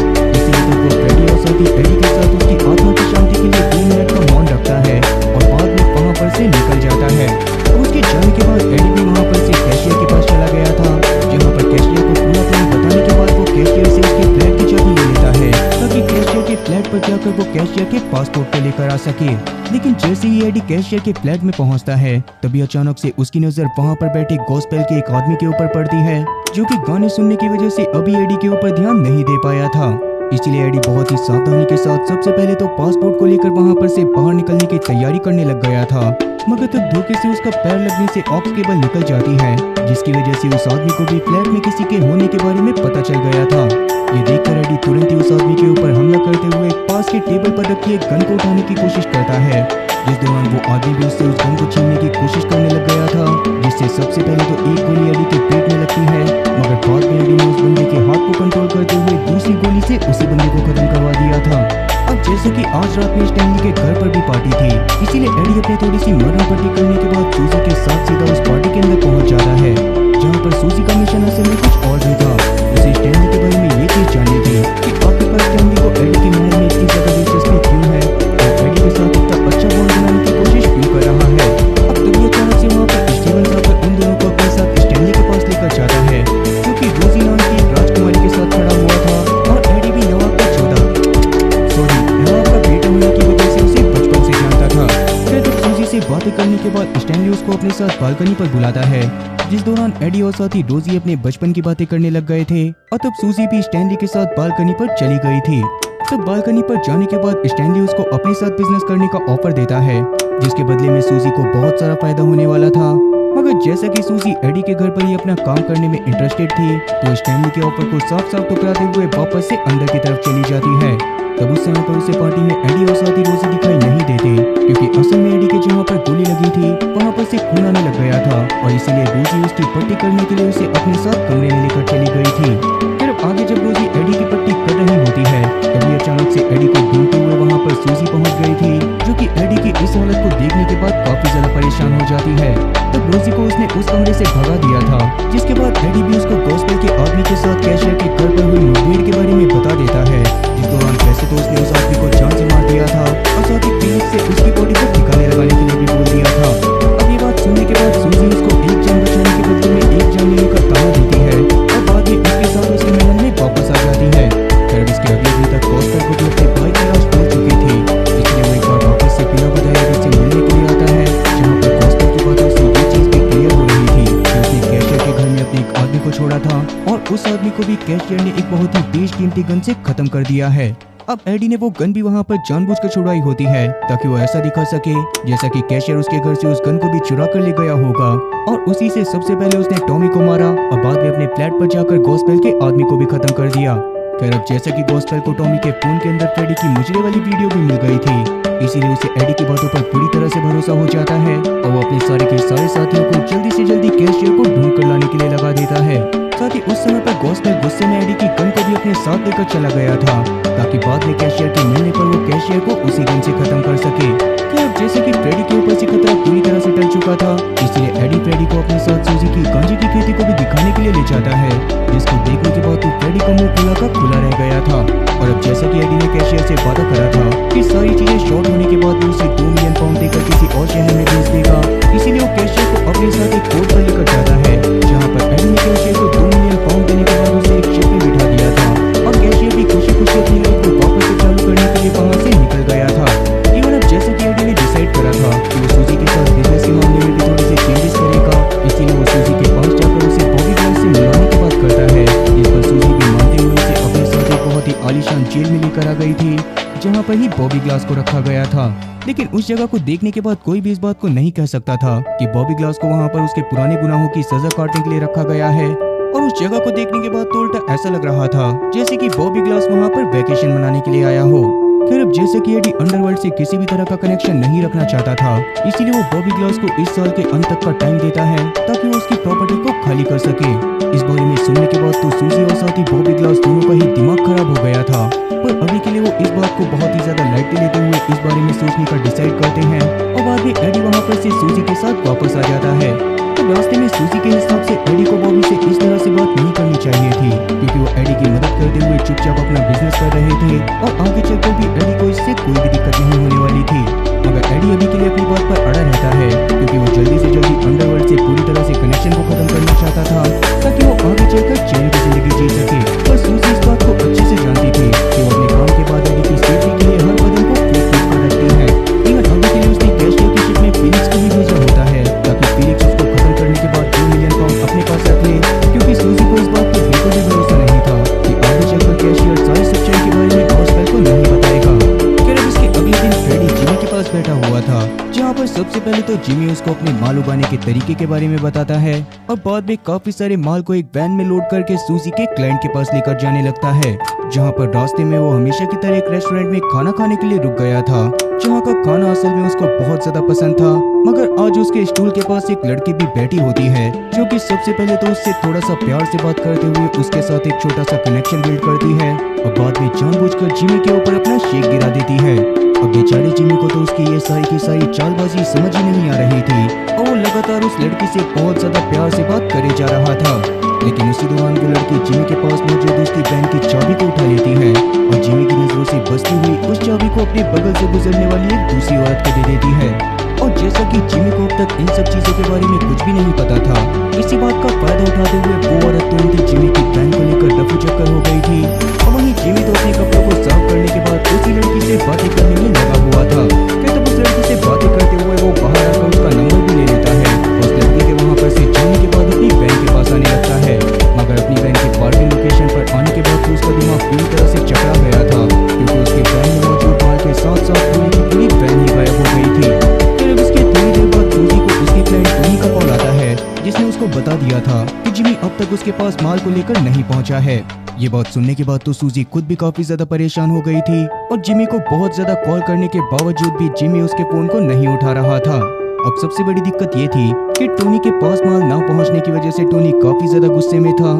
जाकर वो कैशियर के पासपोर्ट को लेकर आ सके। लेकिन जैसे ही एडी कैशियर के फ्लैट में पहुंचता है तभी अचानक से उसकी नजर वहां पर बैठे गॉस्पेल के एक आदमी के ऊपर पड़ती है, जो कि गाने सुनने की वजह से अभी एडी के ऊपर ध्यान नहीं दे पाया था। इसलिए एडी बहुत ही सावधानी के साथ सबसे पहले तो पासपोर्ट को लेकर वहां पर से बाहर निकलने की तैयारी करने लग गया था, मगर तब धोखे से उसका पैर लगने से ऑक्स केबल निकल जाती है, जिसकी वजह से उस आदमी को भी फ्लैट में किसी के होने के बारे में पता चल गया था। ये देखकर एडी तुरंत ही उस आदमी के ऊपर हमला करते हुए पास के टेबल पर रखी एक गन को उठाने की कोशिश करता है, जिस दौरान वो आदमी भी उससे उस गन को छीनने की कोशिश करने लग गया था, जिससे सबसे पहले तो एक गोली एडी के पेट में लगती है, मगर बाद में एडी ने उस बंदे के हाथ को कंट्रोल करते हुए दूसरी गोली से उसी बंदे को खत्म करवा दिया था। अब जैसे कि आज रात में स्टैनली के घर पर भी पार्टी थी, इसीलिए एडी अपने थोड़ी सी मरना पट्टी करने के बाद सूजी के साथ सीधा उस पार्टी के अंदर पहुंच जाता है, जहां पर सूजी का मिशन असल में कुछ और भी था। उसे स्टैनली के बारे में ये चीज जाननी थी कि आखिरकार स्टैनली को एडी के महल में इतनी ज्यादा दिलचस्पी क्यों है और एडी के साथ इतना अच्छा बॉन्ड बनाने की कोशिश क्यों कर रहा है। अब तभी अचानक से वहाँ पर स्टीवन साहब उन दोनों को अपने साथ स्टैनली के पास लेकर जाता है, जो कि रोजी नाम की एक राजकुमारी के साथ खड़ा हुआ था, और एडी भी नवाब का बेटा होने की वजह से उसे बचपन से जानता था। फिर जब सूजी से बातें करने के बाद स्टैनली उसको अपने साथ बालकनी पर बुलाता है, जिस दौरान एडी और साथी रोजी अपने बचपन की बातें करने लग गए थे, और तब सूजी भी स्टैनली के साथ बालकनी पर चली गई थी। तब बालकनी पर जाने के बाद स्टैनली उसको अपने साथ बिजनेस करने का ऑफर देता है, जिसके बदले में सूजी को बहुत सारा फायदा होने वाला था। मगर जैसा कि सूजी एडी के घर पर ही अपना काम करने में इंटरेस्टेड थी, तो स्टैनली के ऑफर को साफ साफ ठुकराते हुए वापस से अंदर की तरफ चली जाती है। तब उस समय पर उसे पार्टी में एडी और साथी रोजी दिखाई नहीं देते, क्योंकि असल में एडी के जहाँ पर गोली लगी थी वहाँ पर से खून आने लग गया था, और इसीलिए रोजी उसकी पट्टी करने के लिए उसे अपने साथ कमरे में लेकर चली गई थी। फिर आगे जब रोजी एडी की पट्टी कर रही होती है, तभी अचानक से एडी को ढूंढते हुए वहाँ पर सूजी पहुँच गई थी, जो कि एडी की इस हालत को देखने के बाद काफी ज्यादा परेशान हो जाती है। तब रोजी को उसने उस कमरे से भगा दिया था, जिसके बाद एडी भी उसको गॉस्पेल के आदमी के साथ कैशियर के घर पर हुई मुठभेड़ के बारे में बता देता है, जिस दौरान वैसे तो उसने उस आदमी को जान से मार दिया था और साथ ही क्लिनिक से उसकी बॉडी को ठिकाने लगाने के लिए भी बोल दिया था। अब ये बात सुनने के बाद सूजी उसको एक जान बचाने के बदले में एक जान लेने का ताना देती है, और बाद में उसके साथ उसके महल में वापस आ जाती है। फिर इसके अगले दिन तक गॉस्पेल को भी अपने भाई की लाश मिल चुकी थी, इसलिए वो एक बार वापस से बिना बताए एडी से मिलने के लिए आता है, जहाँ पर गॉस्पेल की बातों से ये चीज भी क्लियर हो रही थी कि उसने कैशियर के घर में अपने एक आदमी को छोड़ा था, और उस आदमी को भी कैशियर ने एक बहुत ही बेशकीमती गन से खत्म कर दिया है। अब एडी ने वो गन भी वहाँ पर जानबूझकर छुड़ाई होती है, ताकि वो ऐसा दिखा सके जैसा कि कैशियर उसके घर से उस गन को भी चुरा कर ले गया होगा, और उसी से सबसे पहले उसने टॉमी को मारा और बाद में अपने फ्लैट पर जाकर गॉस्पेल के आदमी को भी खत्म कर दिया। फिर अब जैसा कि गॉस्पेल को टॉमी के फोन के अंदर फ्रेडी की मुजरे वाली वीडियो भी मिल गई थी, इसीलिए उसे एडी की बातों पर पूरी तरह से भरोसा हो जाता है, और वो अपने सारे के सारे साथियों को जल्दी से जल्दी कैशियर को ढूंढ कर लाने के लिए लगा देता है। साथ ही उस समय पर गॉस्पेल गुस्से में एडी की गन को भी अपने साथ लेकर चला गया था, ताकि बाद में कैशियर के मिलने पर वो कैशियर को उसी गन से खत्म कर सके। फिर अब जैसे कि फ्रेडी के ऊपर से खतरा पूरी तरह से टल चुका था, इसलिए एडी फ्रेडी को अपने साथ सूजी की गांजे की खेती को भी दिखाने के लिए ले जाता है, जिसको देखने के बाद तो फ्रेडी का मुंह खुला का खुला रह गया था। और अब जैसा कि एडी ने कैशियर से वादा करा था कि सारी चीजें शॉर्ट होने के बाद वो उसे 2 मिलियन पाउंड देकर किसी और शहर में भेज देगा, इसीलिए वो कैशियर को अपने साथ एक कोर्ट पर लेकर जाता है, जहाँ पर एडी ने कैशियर को 2 मिलियन पाउंड देने के बाद उसे एक शिप में बिठा दिया था, और कैशियर भी खुशी खुशी अपनी लाइफ को वापस से चालू करने के लिए वहाँ से निकल गया था। इवन अब जैसे कि एडी ने डिसाइड करा था कि वो सूजी के साथ बिजनेस के मामले में भी थोड़े से चेंजेस करेगा, इसीलिए वो सूजी के पास जाकर उसे बॉबी ग्लास से मिलाने की बात करता है, जिस पर सूजी भी मानते हुए उसे अपने साथ एक बहुत ही आलीशान जेल में लेकर आ गई थी, जहाँ पर ही बॉबी ग्लास को रखा गया था। लेकिन उस जगह को देखने के बाद कोई भी इस बात को नहीं कह सकता था कि बॉबी ग्लास को वहाँ पर उसके पुराने गुनाहों की सजा काटने के लिए रखा गया है, और उस जगह को देखने के बाद तो उल्टा ऐसा लग रहा था जैसे कि बॉबी ग्लास वहाँ पर वैकेशन मनाने के लिए आया हो। फिर अब जैसे कि एडी अंडरवर्ल्ड से किसी भी तरह का कनेक्शन नहीं रखना चाहता था, इसीलिए वो बॉबी ग्लास को इस साल के अंत तक का टाइम देता है, ताकि वो उसकी प्रॉपर्टी को खाली कर सके। इस बारे में सुनने के बाद तो सूजी और साथी बॉबी ग्लास दोनों का ही दिमाग खराब हो गया था, पर अभी के लिए वो इस बात को बहुत ही ज्यादा लाइटली लेते हुए इस बारे में सोचने का डिसाइड करते हैं, और बाद में एडी वहाँ पर से सूजी के साथ वापस आ जाता है। तो रास्ते में सूजी के हिसाब से एडी को बॉबी से इस तरह से बात नहीं करनी चाहिए थी, क्योंकि वो एडी की मदद करते हुए चुपचाप अपना बिजनेस कर रहे थे, और आगे चलकर भी एडी को इससे कोई भी दिक्कत नहीं होने वाली थी। मगर एडी अभी के लिए अपनी बात पर अड़ा रहता है, क्योंकि वो जल्दी से जल्दी अंडरवर्ल्ड से पूरी तरह से कनेक्शन को खत्म करना चाहता था, ताकि वो आगे चलकर चैन की जिंदगी जी सके। पर सूजी इस बात को अच्छे से जानती थी कि वो अपने काम के बाद एडी की सेफ्टी के लिए हर सबसे पहले तो जिमी उसको अपने माल उगाने के तरीके के बारे में बताता है और बाद में काफी सारे माल को एक वैन में लोड करके सूजी के क्लाइंट के पास लेकर जाने लगता है, जहाँ पर रास्ते में वो हमेशा की तरह एक रेस्टोरेंट में खाना खाने के लिए रुक गया था, जहाँ का खाना असल में उसको बहुत ज्यादा पसंद था। मगर आज उसके स्टूल के पास एक लड़की भी बैठी होती है जो कि सबसे पहले तो उससे थोड़ा सा प्यार से बात करते हुए उसके साथ एक छोटा सा कनेक्शन बिल्ड करती है और बाद में जानबूझकर जिमी के ऊपर अपना शेक गिरा देती है। अब बेचारे जिमी को तो उसकी ये सारी की सारी चालबाजी समझ ही नहीं आ रही थी और वो लगातार उस लड़की से बहुत ज्यादा प्यार से बात करे जा रहा था। लेकिन उसी दौरान वो लड़की जिमी के पास मौजूद उसकी वैन की चाबी को उठा लेती है और जिमी की नजरों से बचती हुई उस चाबी को अपने बगल से गुजरने वाली एक दूसरी औरत को दे देती है। और जैसा कि जिमी को अब तक इन सब चीजों के बारे में कुछ भी नहीं पता था, इसी बात का फायदा उठाते हुए वो औरत तुरंत ही जिमी की वैन को लेकर रफू चक्कर हो गई थी और वहीं जिमी तो अपने कपड़ों को साफ करने के बाद उसी लड़की से बातें करने में लगा हुआ था कि तब उस लड़की से बातें करते हुए वो बाहर आकर उसका नंबर भी ले लेता है और उस लड़की के वहाँ पर से जाने के बाद अपनी वैन के पास आने लगता है। मगर अपनी वैन की पार्किंग लोकेशन पर आने के बाद तो उसका दिमाग पूरी तरह से चकरा गया था, क्योंकि उसके वैन में मौजूद माल के साथ साथ पूरी की पूरी वैन ही गायब हो गई थी। फिर अब इसके थोड़ी देर बाद सूजी को उसकी क्लाइंट टोनी का कॉल आता है, जिसने उसको बता दिया था कि जिमी अब तक उसके पास माल को लेकर नहीं पहुंचा है। ये बात सुनने के बाद तो सूजी खुद भी काफी ज्यादा परेशान हो गई थी और जिमी को बहुत ज्यादा कॉल करने के बावजूद भी जिमी उसके फोन को नहीं उठा रहा था। अब सबसे बड़ी दिक्कत ये थी कि टोनी के पास माल ना पहुंचने की वजह से टोनी काफी ज्यादा गुस्से में था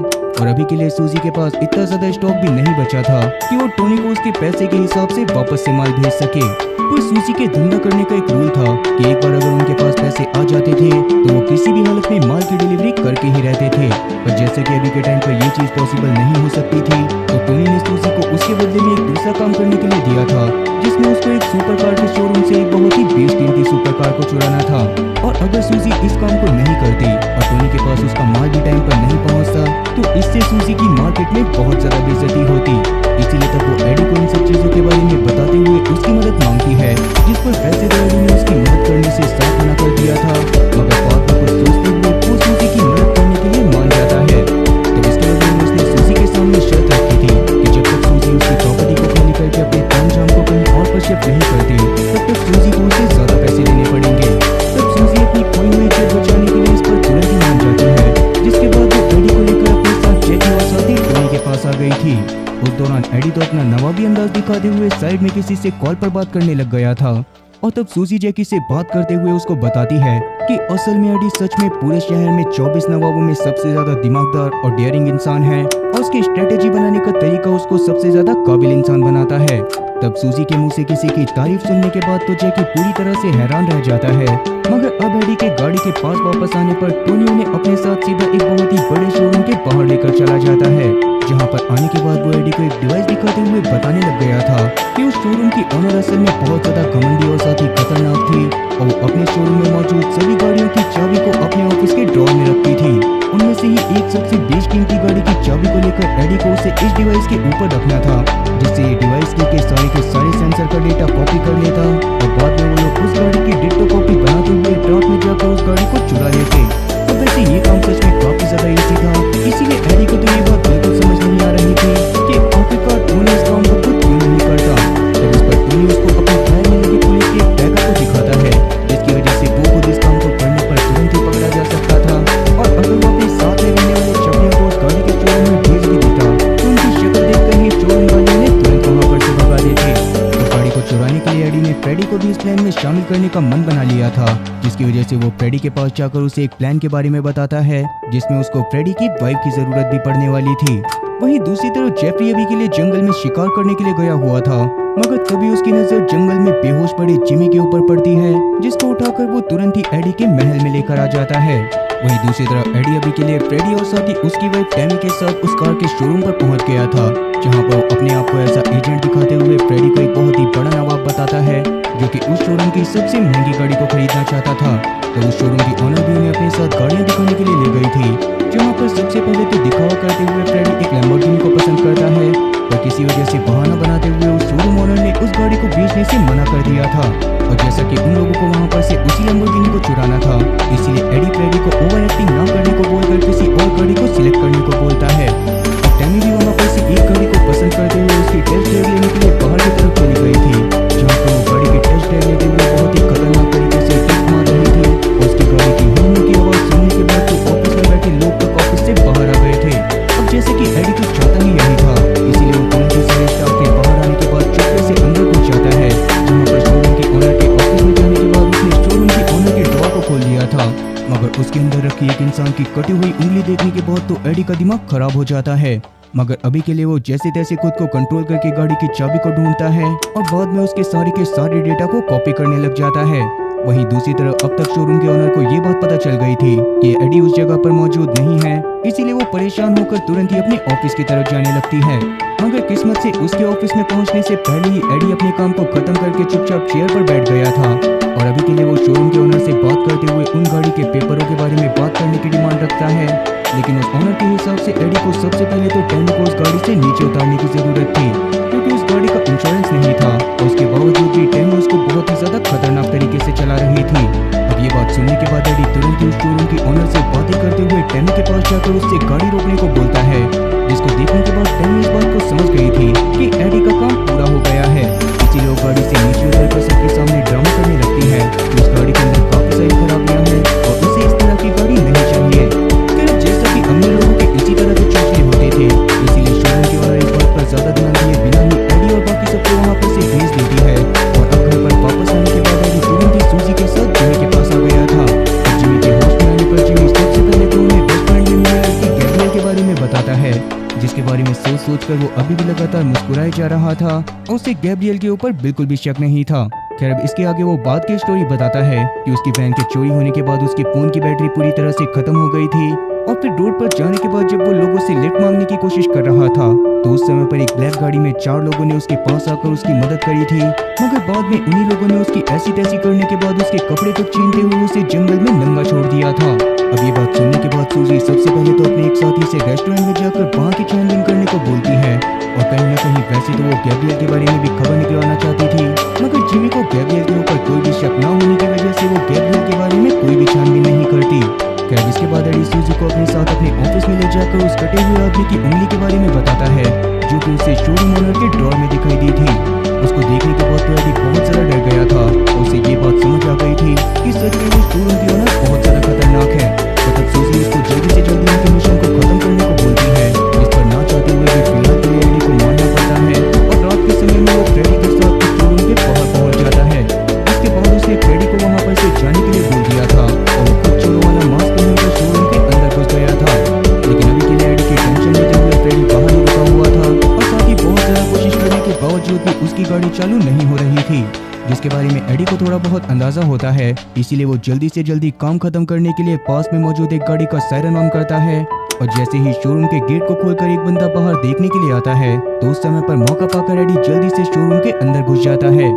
और अभी के लिए सूजी के पास इतना ज्यादा स्टॉक भी नहीं बचा था कि वो टोनी को उसके पैसे के हिसाब से वापस से माल भेज सके। तो सूजी के धंधा करने का एक रूल था कि एक बार अगर उनके पास पैसे आ जाते थे तो वो किसी भी हालत में माल की डिलीवरी करके ही रहते थे। पर जैसे कि अभी के टाइम पर ये चीज पॉसिबल नहीं हो सकती थी, तो टोनी ने सूजी को उसके बदले में एक दूसरा काम करने के लिए दिया था, जिसमें उसको एक सुपर कार के शोरूम से एक बहुत ही बेशकीमती सुपर कार को चुराना था। और अगर सूजी इस काम को नहीं करती और टोनी के पास उसका माल भी टाइम पर नहीं पहुंचता, तो इससे सूजी की मार्केट में बहुत ज्यादा बेइज्जती होती। इसीलिए तब वो एडी को इन सब चीजों के बारे में बताते हुए उसकी मदद मांगती है, जिस पर वैसे तो एडी ने उसकी मदद करने से साफ मना कर दिया था, मगर बाद में कुछ सोचते हुए वो सूजी की मदद करने के लिए मान जाता है। तब इसके बदले में उसने सूजी के सामने शर्त रखी थी कि जब तक सूजी उसकी प्रॉपर्टी को खाली करके अपने तामझाम को कहीं और पर शिफ्ट नहीं करती, तब तक सूजी को उससे ज्यादा पैसे देने पड़ेंगे। तब सूजी अपनी खोई हुई इज्जत बचाने के लिए इस पर तुरंत ही मान जाती है, जिसके बाद वो एडी को लेकर अपने साथ जैकी और साथी टोनी के पास आ गई थी। उस दौरान एडी तो अपना नवाबी अंदाज दिखाते हुए साइड में किसी से कॉल पर बात करने लग गया था और तब सूजी जैकी से बात करते हुए उसको बताती है कि असल में एडी सच में पूरे शहर में 24 नवाबों में सबसे ज्यादा दिमागदार और डेयरिंग इंसान है और उसकी स्ट्रेटेजी बनाने का तरीका उसको सबसे ज्यादा काबिल इंसान बनाता है। तब सूजी के मुंह से किसी की तारीफ सुनने के बाद तो जैकी पूरी तरह से हैरान रह जाता है। मगर अब एडी के गाड़ी के पास वापस आने पर टोनी उन्हें अपने साथ सीधा एक बहुत ही बड़े शोरूम के बाहर लेकर चला जाता है, जहां पर आने के बाद वो एडी को एक डिवाइस दिखाते हुए बताने लग गया था कि उस शोरूम की ओनर असल में बहुत ज्यादा घमंडी और साथ ही खतरनाक थी और वो अपने शोरूम में मौजूद सभी गाड़ियों की चाबी को अपने ऑफिस के ड्रॉर में रखती थी। उनमें से ही एक सबसे बेशकीमती गाड़ी की चाबी को लेकर एडी को उसे इस डिवाइस के ऊपर रखना था, जिससे ये डिवाइस के सारे के सारे सेंसर का डेटा कॉपी कर लेता और बाद में वो लोग उस गाड़ी की डिट्टो कॉपी बनाते हुए ड्रॉर में जाकर उस गाड़ी को चुरा लेते। अब वैसे ये काम सच में काफी ज्यादा इजी था, इसीलिए एडी को तो ये बात बिल्कुल समझ नहीं आ रही थी कि आखिरकार टोनी इस काम को खुद क्यों नहीं करता। तब इस पर टोनी उसको अपने फायर में लगी पुलिस के एक टैगर को दिखाता है, जिसकी वजह से वो खुद इस काम को करने पर तुरंत ही पकड़ा जा सकता था और अगर वो अपने साथ में रहने वाले चपलियों को उस गाड़ी के शोरूम में भेज भी देता तो उनकी शक्ल देखकर ही शोरूम वाले ने तुरंत वहाँ पर से भगा देते। तो गाड़ी को चुराने के लिए एडी ने फ्रेडी को भी इस प्लान में शामिल करने का मन बना लिया था, जिसकी वजह से वो फ्रेडी के पास जाकर उसे एक प्लान के बारे में बताता है, जिसमें उसको फ्रेडी की वाइफ की जरूरत भी पड़ने वाली थी। वहीं दूसरी तरफ जेफरी अभी के लिए जंगल में शिकार करने के लिए गया हुआ था, मगर तभी उसकी नजर जंगल में बेहोश पड़े जिमी के ऊपर पड़ती है, जिसको उठाकर वो तुरंत ही एडी के महल में लेकर आ जाता है। वहीं दूसरी तरफ एडी अभी के लिए फ्रेडी और साथ ही उसकी वाइफ टैमी के साथ उस कार के शोरूम पर पहुंच गया था, जहां पर वो अपने आप को ऐसा एजेंट दिखाते हुए फ्रेडी को एक बहुत ही बड़ा नवाब बताता है, जो कि उस शोरूम की सबसे महंगी गाड़ी को खरीदना चाहता था। तो उस शोरूम की ओनर भी उन्हें अपने साथ गाड़ियां दिखाने के लिए ले गई थी, जहाँ पर सबसे पहले तो दिखावा करते हुए फ्रेडी एक लैम्बोर्गिनी को पसंद करता है, पर किसी वजह से बहाना बनाते हुए उस शोरूम ओनर ने उस गाड़ी को बेचने से मना कर दिया था। और जैसा कि उन लोगों को वहाँ पर से उसी लैम्बोर्गिनी को चुराना था, इसीलिए एडी फ्रेडी को ओवर एक्टिंग ना करने को बोलकर किसी और गाड़ी को सिलेक्ट करने को बोलता है। और टैमी भी वहाँ पर से एक गाड़ी को पसंद करते हुए उसकी टेस्ट ड्राइव लेने के लिए बाहर की तरफ चली गई थी, जहाँ पर वो गाड़ी की टेस्ट ड्राइव लेते हुए बहुत ही खतरनाक तरीके से टिप की कटी हुई उंगली देखने के बाद तो एडी का दिमाग खराब हो जाता है, मगर अभी के लिए वो जैसे तैसे खुद को कंट्रोल करके गाड़ी की चाबी को ढूंढता है और बाद में उसके सारे के सारे डेटा को कॉपी करने लग जाता है। वहीं दूसरी तरफ अब तक शोरूम के ओनर को ये बात पता चल गई थी कि एडी उस जगह पर मौजूद नहीं है, इसीलिए वो परेशान होकर तुरंत ही अपने ऑफिस की तरफ जाने लगती है। मगर किस्मत से उसके ऑफिस में पहुंचने से पहले ही एडी अपने काम को खत्म करके चुपचाप चेयर पर बैठ गया था और अभी के लिए वो शोरूम के ओनर से बात करते हुए उन गाड़ी के पेपरों के बारे में बात करने की डिमांड रखता है। लेकिन उस ओनर के हिसाब से एडी को सबसे पहले तो टैमी को उस गाड़ी से नीचे उतारने की जरूरत थी, क्योंकि उस गाड़ी का इंश्योरेंस नहीं था और उसके बावजूद भी टैमी उसको बहुत ही ज्यादा खतरनाक तरीके से चला रही थी। अब ये बात सुनने के बाद एडी तुरंत ही उस शोरूम के ओनर से बातें करते हुए टैमी के पास जाकर उससे गाड़ी रोकने को बोलता है, जिसको देखने के बाद टैमी इस बात को समझ गई थी कि एडी का काम पूरा हो गया है, इसीलिए वो गाड़ी से नीचे उतरकर सबके सामने ड्रामा करने लगती है कि उस गाड़ी के अंदर काफी सारी खराबियां हैं और उसे इस तरह की गाड़ी नहीं चाहिए। फिर जैसा कि अन्य लोगों के इसी तरह के चोचले होते थे, इसीलिए शोरूम के ओनर इस बात पर ज्यादा ध्यान दिए बिना ही एडी और बाकी सबको वहाँ पर से भेज देती है और अब घर पर वापस आने के बाद एडी तुरंत ही सूजी के साथ जिमी के पास आ गया था। जिमी के होश में आने पर जिमी सबसे पहले तो उन्हें बेस्ट फ्रेंड मिलने लड़की गैब्रियल के बारे में बताता है, जिसके बारे में सोच कर वो अभी भी लगातार मुस्कुराए जा रहा था और उसे गैब्रियल के ऊपर बिल्कुल भी शक नहीं था। खैर अब इसके आगे वो बात की स्टोरी बताता है कि उसकी वैन के चोरी होने के बाद उसके फोन की बैटरी पूरी तरह से खत्म हो गई थी और फिर रोड पर जाने के बाद जब वो लोगों से लिफ्ट मांगने की कोशिश कर रहा था तो उस समय पर एक ब्लैक गाड़ी में 4 लोगों ने उसके पास आकर उसकी मदद करी थी, मगर बाद में उन्हीं लोगों ने उसकी ऐसी तैसी करने के बाद उसके कपड़े तक छीनते हुए उसे जंगल में नंगा छोड़ दिया था। अब ये बात सुनने के बाद सूजी सबसे पहले तो अपने एक साथी से रेस्टोरेंट में जाकर वहाँ की छानबीन करने को बोलती है और कहीं न कहीं वैसे तो वो गैब्रियल के बारे में भी खबर निकलवाना चाहती थी, मगर जिमी को गैब्रियल के ऊपर कोई भी शक न होने की वजह से वो गैब्रियल के बारे में कोई भी छानबीन नहीं करती। खैर इसके बाद एडी सूजी को अपने साथ अपने ऑफिस में ले जाकर उस कटे हुए आदमी की उंगली के बारे में बताता है जो कि उसे शोरूम ओनर के ड्रॉर में दिखाई दी थी। उसको देखने के बाद तो एडी बहुत ज्यादा डर गया था और उसे ये बात समझ आ गई थी कि सच में वो शोरूम की ओनर बहुत ज्यादा खतरनाक है। तो तब सूजी उसको जल्दी से जल्दी उनके मिशन को खत्म करने को बोलती है, इस पर ना चाहते हुए भी फिलहाल के लिए एडी को मानना पड़ता है और रात के समय में वो फ्रेडी के साथ उस शोरूम के बाहर पहुंच जाता है। इसके बाद उसने फ्रेडी को वहाँ पर से जाने के लिए बोल दिया था और वो खुद चोरों वाला मास्क पहनकर शोरूम के अंदर घुस गया था। लेकिन अभी के लिए एडी की टेंशन लेते हुए फ्रेडी बाहर ही रुका हुआ था और साथ ही बहुत ज्यादा कोशिश करने के बावजूद भी उसकी गाड़ी चालू नहीं हो रही थी, जिसके बारे में एडी को थोड़ा बहुत अंदाजा होता है, इसीलिए वो जल्दी से जल्दी काम खत्म करने के लिए पास में मौजूद एक गाड़ी का सायरन ऑन करता है और जैसे ही शोरूम के गेट को खोलकर एक बंदा बाहर देखने के लिए आता है तो उस समय पर मौका पाकर एडी जल्दी से शोरूम के अंदर घुस जाता है।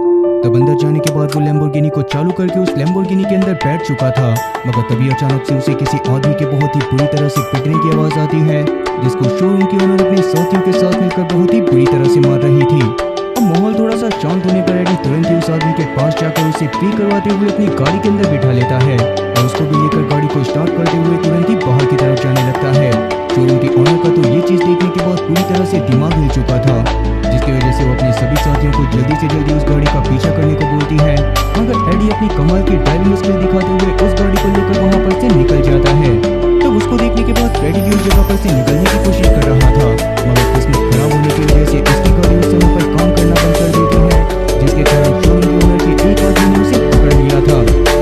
तब अंदर जाने के बाद वो लैम्बोर्गिनी को चालू करके उस लैम्बोर्गिनी के अंदर बैठ चुका था, मगर तभी अचानक से उसे किसी आदमी के बहुत ही बुरी तरह से पिटने की आवाज आती है, जिसको शोरूम की ओनर अपने साथियों के साथ मिलकर बहुत ही बुरी तरह से मार रही थी। अब माहौल थोड़ा सा शांत होने पर एडी तुरंत ही उस आदमी के पास जाकर उसे पी करवाते हुए अपनी गाड़ी के अंदर बिठा लेता है और उसको भी लेकर गाड़ी को स्टार्ट करते हुए तुरंत ही बाहर की तरफ जाने लगता है। शोरूम के ओनर का तो ये चीज देखने के बाद पूरी तरह से दिमाग हिल चुका था, जिसकी वजह से वो अपने सभी साथियों को जल्दी से जल्दी उस गाड़ी का पीछा करने को बोलती है, मगर एडी अपनी कमाल की ड्राइविंग स्किल दिखाते हुए उस गाड़ी को लेकर वहाँ पर से निकल जाता है। तब उसको देखने के बाद फ्रेडी भी उस जगह पर से निकलने की कोशिश कर रहा था, मगर किस्मत खराब होने की वजह से उसकी गाड़ी उस समय पर काम करना बंद कर देती है, जिसके कारण शोरूम के ओनर के एक आदमी ने उसे पकड़ लिया था।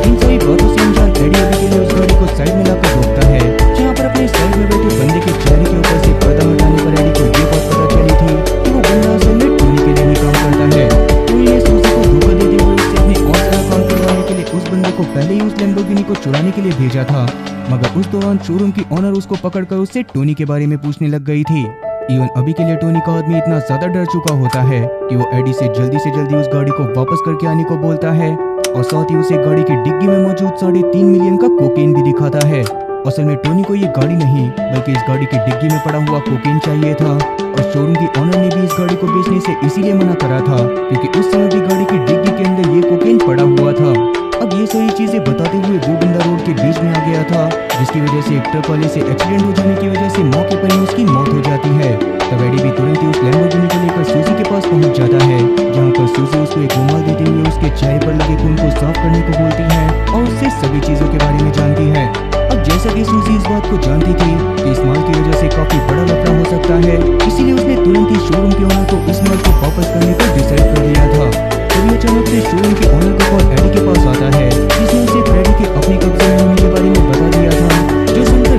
इन सभी बातों से अनजान एडी अभी के लिए उस गाड़ी को साइड में लाकर रोकता है, जहाँ पर अपने साइड में बैठे बंदे के चेहरे के ऊपर से पर्दा हटाने पर एडी को ये बात पता चली थी कि वो बंदा असल में टोनी के लिए ही काम करता है। टोनी ने सूजी को धोखा देते हुए उससे अपने और सारा काम करवाने के लिए उस बंदे को पहले ही उस लैम्बोर्गिनी को चुराने के लिए भेजा था, मगर उस दौरान शोरूम की ओनर उसको पकड़कर उससे टोनी के बारे में पूछने लग गई थी। इवन अभी के लिए टोनी का आदमी इतना ज्यादा डर चुका होता है कि वो एडी से जल्दी उस गाड़ी को वापस करके आने को बोलता है और साथ ही उसे गाड़ी की डिग्गी में मौजूद 3.5 मिलियन का कोकेन भी दिखाता है। असल में टोनी को ये गाड़ी नहीं बल्कि इस गाड़ी की डिग्गी में पड़ा हुआ कोकेन चाहिए था और शोरूम की ओनर ने भी इस गाड़ी को बेचने से इसीलिए मना करा था क्योंकि उस समय भी गाड़ी की डिग्गी के अंदर ये कोकेन पड़ा हुआ था। अब ये सारी चीजें बताते हुए वो बंदा रोड के बीच में आ गया था, जिसकी वजह से एक ट्रक वाले से एक्सीडेंट हो जाने की वजह से मौके पर ही उसकी मौत हो जाती है। तब एडी भी तुरंत ही उस लैम्बोर्गिनी को लेकर सूजी के पास पहुंच जाता है, जहां पर सूजी उसको एक रुमाल देते हुए उसके चेहरे पर लगे खून को साफ करने को बोलती है और उससे सभी चीजों के बारे में जानती है। अब जैसा कि सूजी इस बात को जानती थी कि इस माल की वजह से काफी बड़ा लफड़ा हो सकता है, इसीलिए उसने तुरंत ही शोरूम के ओनर को इस माल को वापस करने को डिसाइड कर लिया था। तभी अचानक से शोरूम के ओनर का कॉल एडी के पास आता है, जिसने उसे फ्रेडी के अपने कब्जे में होने के बारे में बता दिया था, जो सुनकर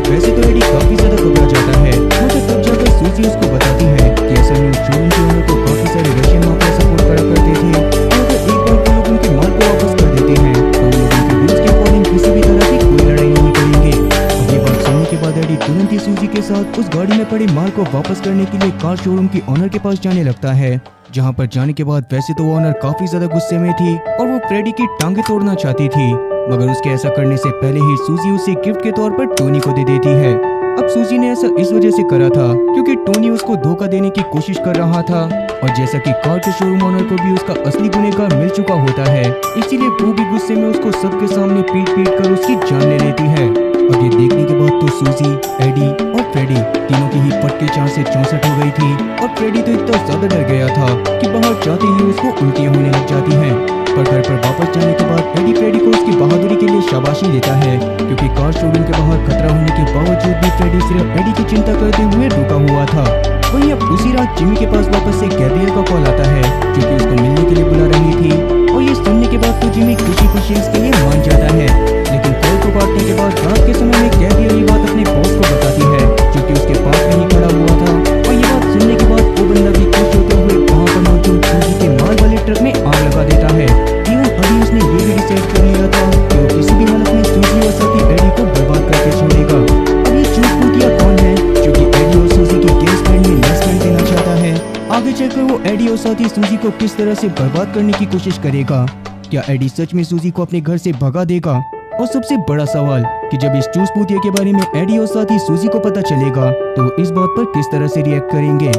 पड़े माल को वापस करने के लिए कार शोरूम की ओनर के पास जाने लगता है, जहाँ पर जाने के बाद वैसे तो वो ओनर काफी ज्यादा गुस्से में थी और वो फ्रेडी की टांगे तोड़ना चाहती थी, मगर उसके ऐसा करने से पहले ही सूजी उसे गिफ्ट के तौर पर टोनी को दे देती है। अब सूजी ने ऐसा इस वजह से करा था क्योंकि टोनी उसको धोखा देने की कोशिश कर रहा था, और जैसा कि कार के शोरूम ओनर को भी उसका असली गुनहगार मिल चुका होता है, इसीलिए वो भी गुस्से में उसको सबके सामने पीट कर उसकी जान ले लेती है। अब ये देखने के बाद तो सूजी, एडी और फ्रेडी तीनों की ही पटके 4 से 64 हो गई थी, और फ्रेडी तो इतना ज्यादा डर गया था कि बाहर जाते ही उसको उल्टियां होने लग जाती हैं। पर घर पर वापस जाने के बाद एडी फ्रेडी को उसकी बहादुरी के लिए शाबाशी देता है, क्योंकि कार शोरूम के बाहर खतरा होने के बावजूद भी फ्रेडी सिर्फ एडी की चिंता करते हुए रुका हुआ था। वहीं अब उसी रात जिमी के पास वापस से गैब्रियल का कॉल आता है, जो कि उसको मिलने के लिए बुला रही थी, और ये सुनने के बाद तो जिमी खुशी खुशी इसके लिए मान जाता है। लेकिन कॉल को काटने के बाद रात के समय में गैब्रियल ये बात अपने बॉस को बताती है, जो कि उसके पास में ही खड़ा हुआ था, और ये बात सुनने के बाद वो बंदा भी खुश होते हुए वहाँ पर मौजूद सूजी के माल वाले ट्रक में आग लगा देता है। इवन अभी उसने ये भी डिसाइड कर लिया था कि वो किसी भी हालत में सूजी और साथी एडी को बर्बाद करके छोड़ेगा। अब ये चूत-फूटिया कौन है जो कि एडी और सूजी की केस फ्रेंड में लेसमेंट देना चाहता है? आगे चलकर वो एडी और साथी सूजी को किस तरह से बर्बाद करने की कोशिश करेगा? क्या एडी सच में सूजी को अपने घर से भगा देगा? और सबसे बड़ा सवाल कि जब इस चूस-पूतिया के बारे में एडी और साथी सूजी को पता चलेगा तो वो इस बात पर किस तरह से रिएक्ट करेंगे?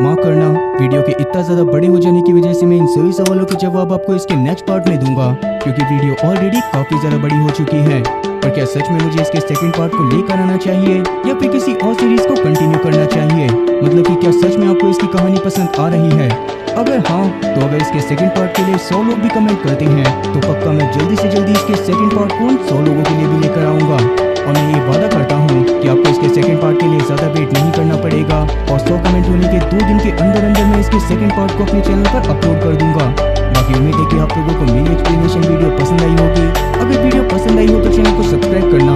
माफ करना, वीडियो के इतना ज्यादा बड़े हो जाने की वजह से मैं इन सभी सवालों के जवाब आपको इसके नेक्स्ट पार्ट में दूंगा, क्योंकि वीडियो ऑलरेडी काफी ज्यादा बड़ी हो चुकी है। पर क्या सच में मुझे इसके सेकंड पार्ट को लेकर आना चाहिए या फिर किसी और सीरीज को कंटिन्यू करना चाहिए? मतलब कि क्या सच में आपको इसकी कहानी पसंद आ रही है? अगर हाँ, तो अगर इसके सेकंड पार्ट के लिए 100 लोग भी कमेंट करते हैं तो पक्का मैं जल्दी से जल्दी इसके सेकंड पार्ट को 100 लोगों के लिए भी लेकर आऊंगा। और मैं ये वादा करता हूँ कि आपको इसके सेकंड पार्ट के लिए ज्यादा वेट नहीं करना पड़ेगा, और 100 कमेंट होने के 2 दिन के अंदर अंदर मैं इसके सेकंड पार्ट को अपने चैनल पर अपलोड कर दूंगा। बाकी उम्मीद है कि आप लोगों को मेरी एक्सप्लेनेशन वीडियो पसंद आई होगी। अगर वीडियो पसंद आई हो तो चैनल को सब्सक्राइब करना